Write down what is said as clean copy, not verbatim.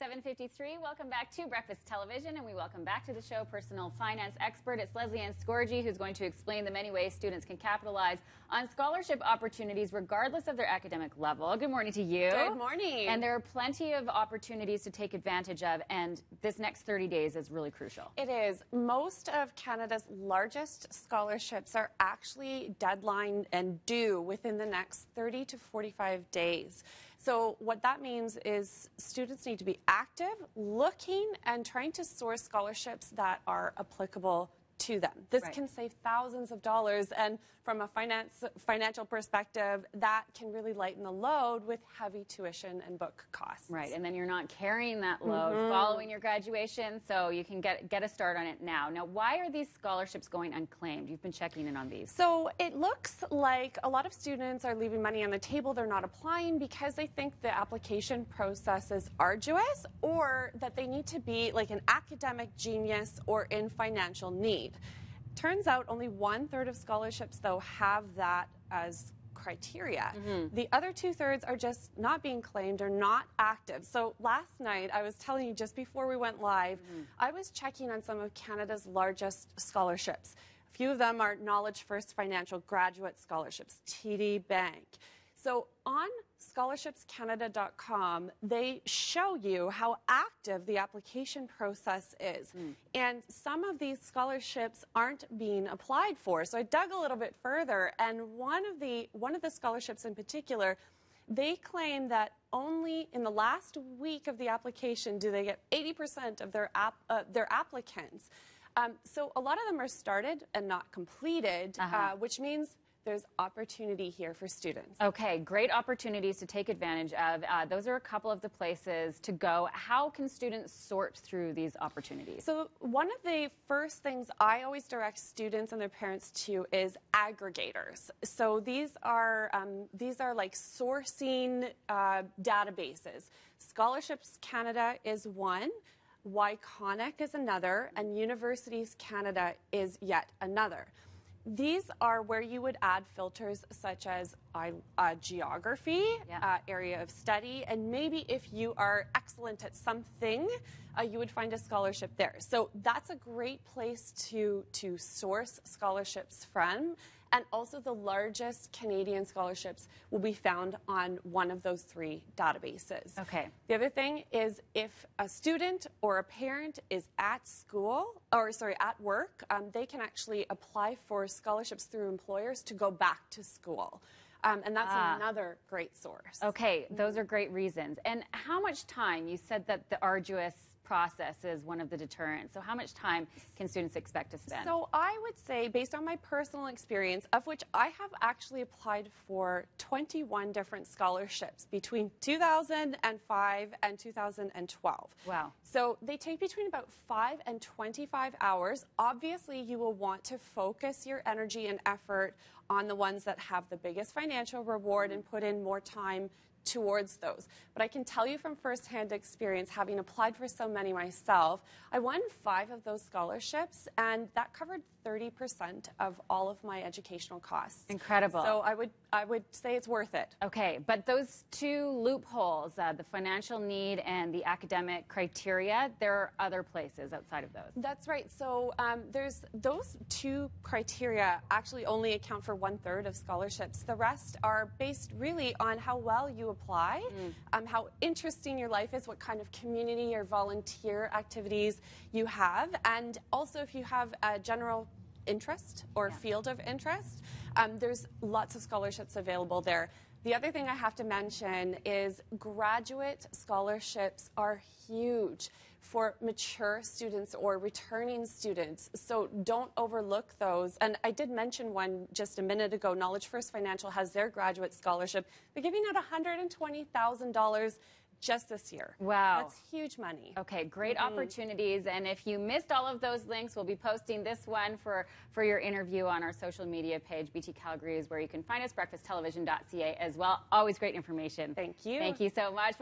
7:53. Welcome back to Breakfast Television, and we welcome back to the show personal finance expert. It's Lesley-Anne Scorgie, who's going to explain the many ways students can capitalize on scholarship opportunities regardless of their academic level. Good morning to you. Good morning. And there are plenty of opportunities to take advantage of, and this next 30 days is really crucial. It is. Most of Canada's largest scholarships are actually deadline and due within the next 30 to 45 days. So what that means is students need to be active, looking, and trying to source scholarships that are applicable to them. This can save thousands of dollars, and from a financial perspective, that can really lighten the load with heavy tuition and book costs. Right, and then you're not carrying that load following your graduation, so you can get a start on it now. Now, why are these scholarships going unclaimed? You've been checking in on these. So it looks like a lot of students are leaving money on the table. They're not applying because they think the application process is arduous, or that they need to be like an academic genius or in financial need. Turns out only 1/3 of scholarships, though, have that as criteria. The other 2/3 are just not being claimed or not active. So last night, I was telling you just before we went live, I was checking on some of Canada's largest scholarships. A few of them are Knowledge First Financial Graduate Scholarships, TD Bank. So on scholarshipscanada.com, they show you how active the application process is. And some of these scholarships aren't being applied for. So I dug a little bit further, and one of the scholarships in particular, they claim that only in the last week of the application do they get 80% of their applicants. So a lot of them are started and not completed, which means there's opportunity here for students. Okay, great opportunities to take advantage of. Those are a couple of the places to go. How can students sort through these opportunities? So one of the first things I always direct students and their parents to is aggregators. So these are like sourcing databases. Scholarships Canada is one. Wyconic is another, and Universities Canada is yet another. These are where you would add filters such as geography, area of study, and maybe if you are excellent at something, you would find a scholarship there. So that's a great place to source scholarships from. And also the largest Canadian scholarships will be found on one of those 3 databases. Okay. The other thing is if a student or a parent is at school, at work, they can actually apply for scholarships through employers to go back to school. And that's another great source. Okay, those are great reasons. And how much time? You said that the arduous process is one of the deterrents. So how much time can students expect to spend? So I would say, based on my personal experience, of which I have actually applied for 21 different scholarships between 2005 and 2012. Wow. So they take between about 5 and 25 hours. Obviously, you will want to focus your energy and effort on the ones that have the biggest financial reward and put in more time towards those. But I can tell you from firsthand experience, having applied for so many myself, I won 5 of those scholarships, and that covered 30% of all of my educational costs. Incredible. So I would say it's worth it. Okay, but those 2 loopholes, the financial need and the academic criteria, there are other places outside of those. That's right. So there's those 2 criteria actually only account for 1/3 of scholarships. The rest are based really on how well you apply, how interesting your life is, what kind of community or volunteer activities you have, and also if you have a general interest or field of interest. There's lots of scholarships available there. The other thing I have to mention is graduate scholarships are huge for mature students or returning students, so don't overlook those. And I did mention one just a minute ago. Knowledge First Financial has their graduate scholarship. They're giving out $120,000 just this year. Wow. That's huge money. Okay, great opportunities. And if you missed all of those links, we'll be posting this one for your interview on our social media page. BT Calgary is where you can find us, breakfasttelevision.ca as well. Always great information. Thank you. Thank you so much.